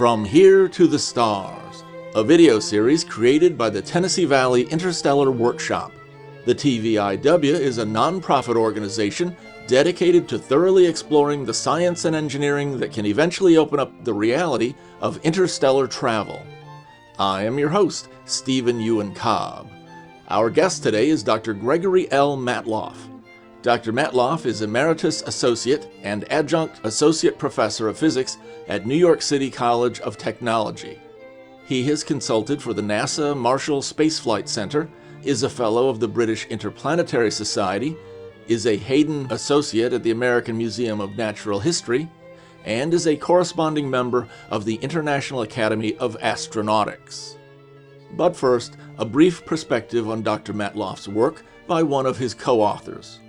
From Here to the Stars, a video series created by the Tennessee Valley Interstellar Workshop. The TVIW is a non-profit organization dedicated to thoroughly exploring the science and engineering that can eventually open up the reality of interstellar travel. I am your host, Euin Cobb. Our guest today is Dr. Gregory L. Matloff. Dr. Matloff is Emeritus Associate and Adjunct Associate Professor of Physics at New York City College of Technology. He has consulted for the NASA Marshall Space Flight Center, is a Fellow of the British Interplanetary Society, is a Hayden Associate at the American Museum of Natural History, and is a corresponding member of the International Academy of Astronautics. But first, a brief perspective on Dr. Matloff's work by one of his co-authors.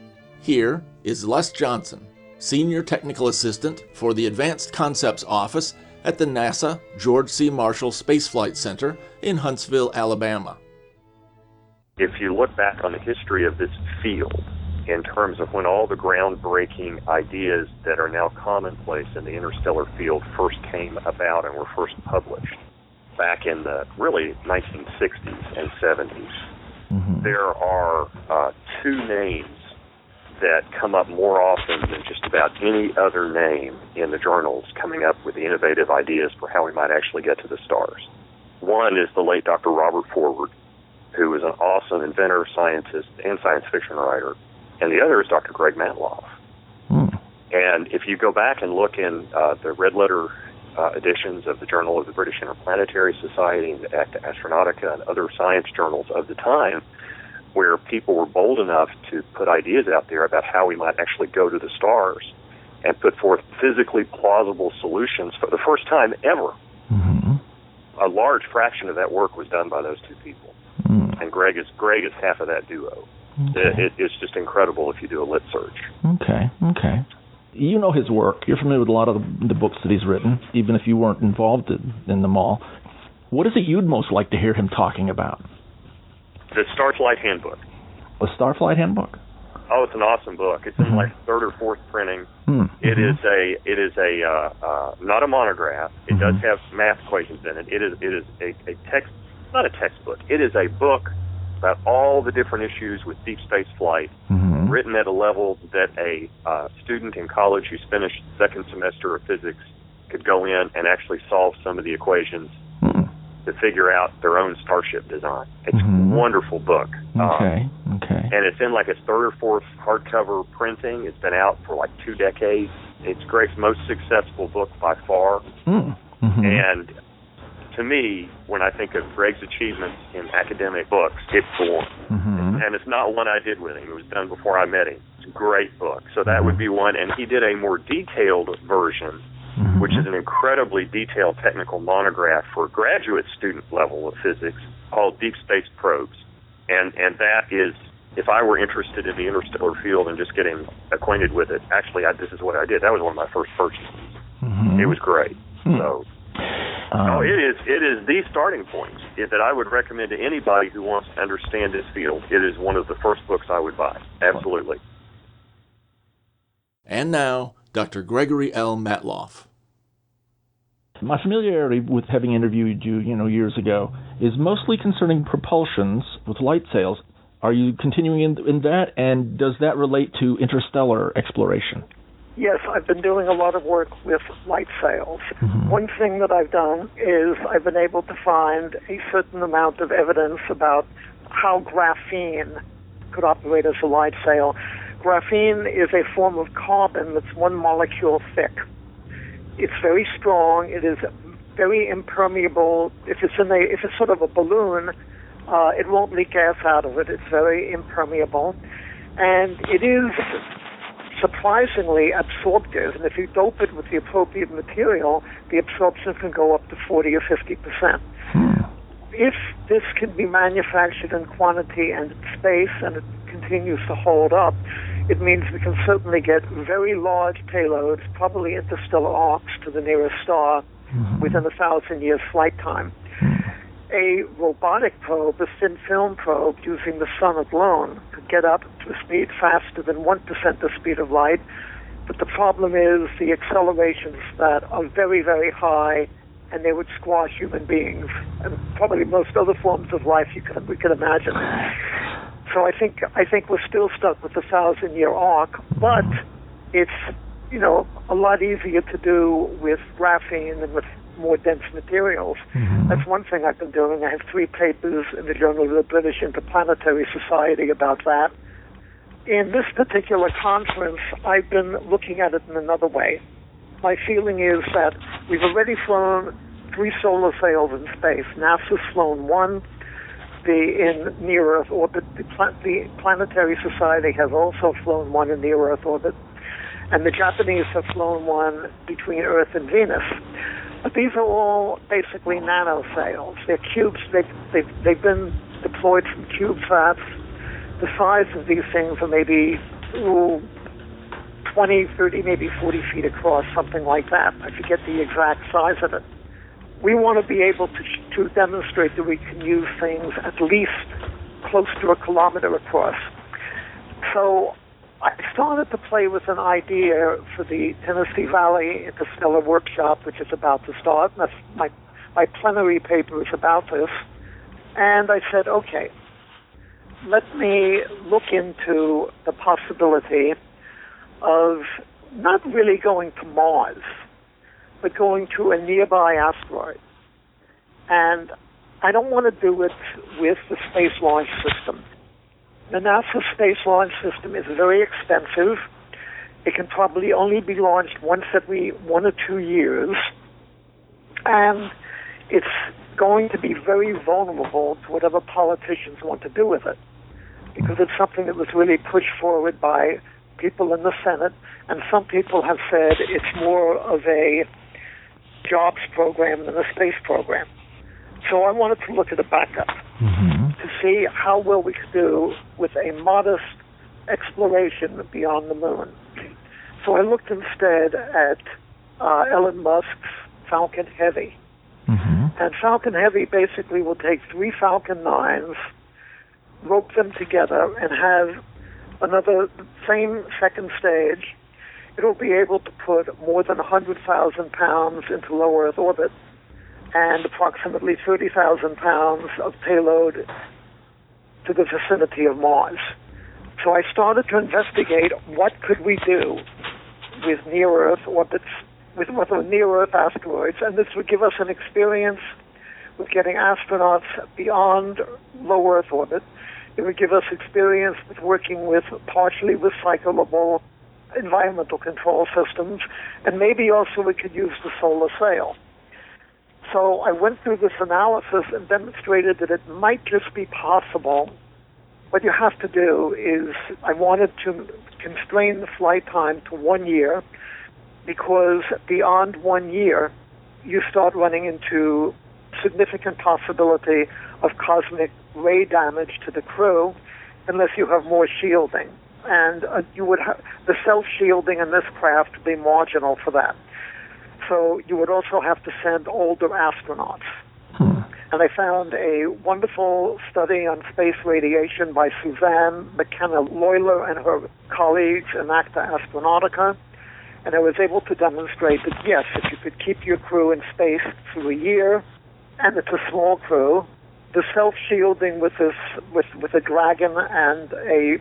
Here is Les Johnson, Senior Technical Assistant for the Advanced Concepts Office at the NASA George C. Marshall Space Flight Center in Huntsville, Alabama. If you look back on the history of this field, in terms of when all the groundbreaking ideas that are now commonplace in the interstellar field first came about and were first published, back in the really 1960s and 70s, there are two names that come up more often than just about any other name in the journals coming up with the innovative ideas for how we might actually get to the stars. One is the late Dr. Robert Forward, who was an awesome inventor, scientist, and science fiction writer, and the other is Dr. Greg Matloff. And if you go back and look in the red letter editions of the Journal of the British Interplanetary Society and the Acta Astronautica and other science journals of the time, where people were bold enough to put ideas out there about how we might actually go to the stars and put forth physically plausible solutions for the first time ever. A large fraction of that work was done by those two people. And Greg is half of that duo. It's just incredible if you do a lit search. Okay. You know his work. You're familiar with a lot of the books that he's written, even if you weren't involved in them all. What is it you'd most like to hear him talking about? The Starflight Handbook. A Starflight Handbook? Oh, it's an awesome book. It's in like third or fourth printing. It is not a monograph. It does have math equations in it. It is a text, not a textbook. It is a book about all the different issues with deep space flight, written at a level that a student in college who's finished second semester of physics could go in and actually solve some of the equations to figure out their own starship design. It's a wonderful book. Okay. And it's in like its third or fourth hardcover printing. It's been out for like 2 decades. It's Greg's most successful book by far. And to me, when I think of Greg's achievements in academic books, it's the one. And it's not one I did with him. It was done before I met him. It's a great book. So that would be one. And he did a more detailed version, which is an incredibly detailed technical monograph for a graduate student level of physics called Deep Space Probes. And that is, if I were interested in the interstellar field and just getting acquainted with it, actually, this is what I did. That was one of my first purchases. It was great. So, it is the starting point that I would recommend to anybody who wants to understand this field. It is one of the first books I would buy. Absolutely. And now, Dr. Gregory L. Matloff. My familiarity with having interviewed you, years ago, is mostly concerning propulsions with light sails. Are you continuing in that, and does that relate to interstellar exploration? Yes, I've been doing a lot of work with light sails. One thing that I've done is I've been able to find a certain amount of evidence about how graphene could operate as a light sail. Graphene is a form of carbon that's one molecule thick. It's very strong. It is very impermeable. If it's sort of a balloon, it won't leak gas out of it. It's very impermeable, and it is surprisingly absorptive. And if you dope it with the appropriate material, the absorption can go up to 40 or 50%. If this can be manufactured in quantity and in space, and it continues to hold up, it means we can certainly get very large payloads, probably interstellar arcs to the nearest star, within 1,000 years flight time. A robotic probe, a thin film probe using the sun alone, could get up to a speed faster than 1% the speed of light, But the problem is the accelerations that are very, very high and they would squash human beings and probably most other forms of life we could imagine. So I think we're still stuck with the 1,000-year arc, but it's a lot easier to do with graphene and with more dense materials. That's one thing I've been doing. I have 3 papers in the Journal of the British Interplanetary Society about that. In this particular conference, I've been looking at it in another way. My feeling is that we've already flown 3 solar sails in space. NASA's flown 1 in near-Earth orbit. The Planetary Society has also flown 1 in near-Earth orbit. And the Japanese have flown 1 between Earth and Venus. But these are all basically nano sails. They're cubes. They've been deployed from CubeSats. The size of these things are maybe 20, 30, maybe 40 feet across, something like that. I forget the exact size of it. We want to be able to demonstrate that we can use things at least close to 1 kilometer across. So I started to play with an idea for the Tennessee Valley Interstellar Workshop, which is about to start. And that's my plenary paper is about this. And I said, okay, let me look into the possibility of not really going to Mars, but going to a nearby asteroid. And I don't want to do it with the Space Launch System. The NASA Space Launch System is very expensive. It can probably only be launched once every 1 or 2 years. And it's going to be very vulnerable to whatever politicians want to do with it, because it's something that was really pushed forward by people in the Senate, and some people have said it's more of a jobs program than a space program. So I wanted to look at a backup to see how well we could do with a modest exploration beyond the moon. So I looked instead at Elon Musk's Falcon Heavy. And Falcon Heavy basically will take 3 Falcon 9s, rope them together, and have another same second stage. It'll be able to put more than 100,000 pounds into low Earth orbit and approximately 30,000 pounds of payload to the vicinity of Mars. So I started to investigate what could we do with near-Earth orbits, with near-Earth asteroids, and this would give us an experience with getting astronauts beyond low Earth orbit. It would give us experience with working with partially recyclable environmental control systems, and maybe also we could use the solar sail. So I went through this analysis and demonstrated that it might just be possible. What you have to do is, I wanted to constrain the flight time to 1 year, because beyond 1 year, you start running into significant possibility of cosmic ray damage to the crew unless you have more shielding. And you would the self-shielding in this craft would be marginal for that. So you would also have to send older astronauts. And I found a wonderful study on space radiation by Suzanne McKenna-Loyler and her colleagues in Acta Astronautica. And I was able to demonstrate that, yes, if you could keep your crew in space through a year, and it's a small crew, the self-shielding with a Dragon and a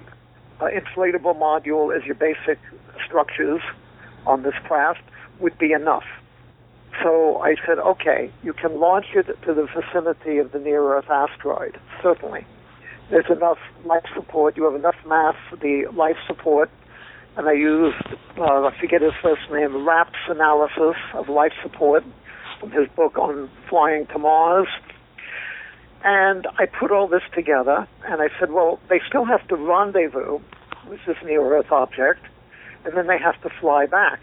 inflatable module as your basic structures on this craft would be enough. So I said, okay, you can launch it to the vicinity of the near-Earth asteroid, certainly. There's enough life support. You have enough mass for the life support. And I used, I forget his first name, Rapp's analysis of life support from his book on flying to Mars. And I put all this together, and I said, well, they still have to rendezvous with this near-Earth object, and then they have to fly back.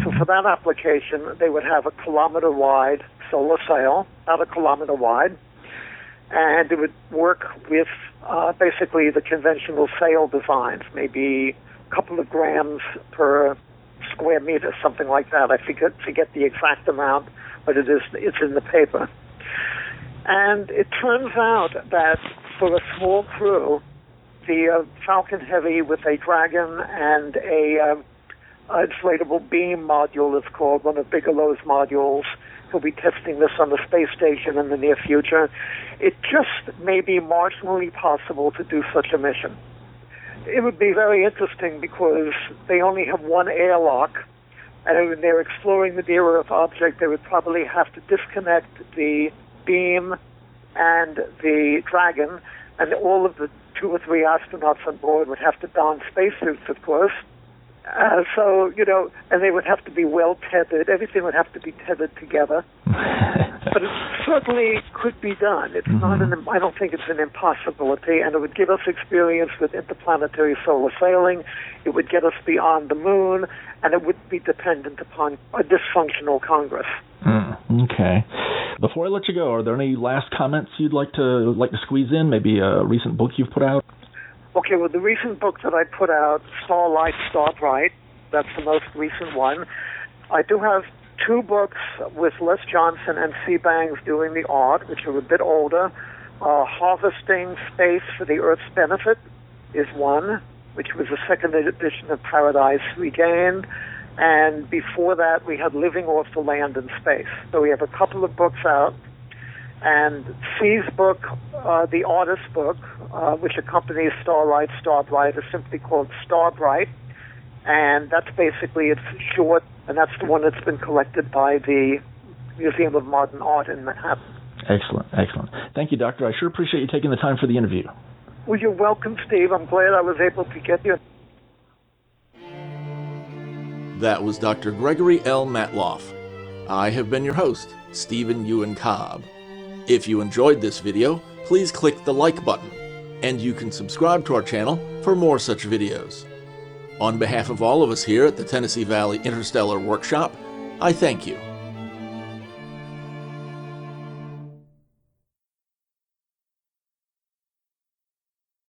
So for that application, they would have a kilometer-wide solar sail, about a kilometer wide, and it would work with basically the conventional sail designs, maybe a couple of grams per square meter, something like that. I forget the exact amount, but it's in the paper. And it turns out that for a small crew, the Falcon Heavy with a Dragon and a inflatable beam module, it's called, one of Bigelow's modules. He'll be testing this on the space station in the near future. It just may be marginally possible to do such a mission. It would be very interesting because they only have one airlock, and when they're exploring the near-Earth object, they would probably have to disconnect the beam and the Dragon, and all of the 2 or 3 astronauts on board would have to don spacesuits, of course. And they would have to be well tethered. Everything would have to be tethered together. But it certainly could be done. It's not I don't think it's an impossibility, and it would give us experience with interplanetary solar sailing. It would get us beyond the moon, and it would be dependent upon a dysfunctional Congress. Okay. Before I let you go, are there any last comments you'd like to squeeze in? Maybe a recent book you've put out? Okay, well, the recent book that I put out, Starlight, Starbright, that's the most recent one. I do have 2 books with Les Johnson and C. Bangs doing the art, which are a bit older. Harvesting Space for the Earth's Benefit is one, which was the 2nd edition of Paradise Regained. And before that, we had Living Off the Land in Space. So we have a couple of books out. And C's book, the artist book, which accompanies Starlight, Starbright, is simply called Starbright. And that's basically, it's short, and that's the one that's been collected by the Museum of Modern Art in Manhattan. Excellent, excellent. Thank you, Doctor. I sure appreciate you taking the time for the interview. Well, you're welcome, Steve. I'm glad I was able to get you. That was Dr. Gregory L. Matloff. I have been your host, Stephen Euin Cobb. If you enjoyed this video, please click the like button, and you can subscribe to our channel for more such videos. On behalf of all of us here at the Tennessee Valley Interstellar Workshop, I thank you.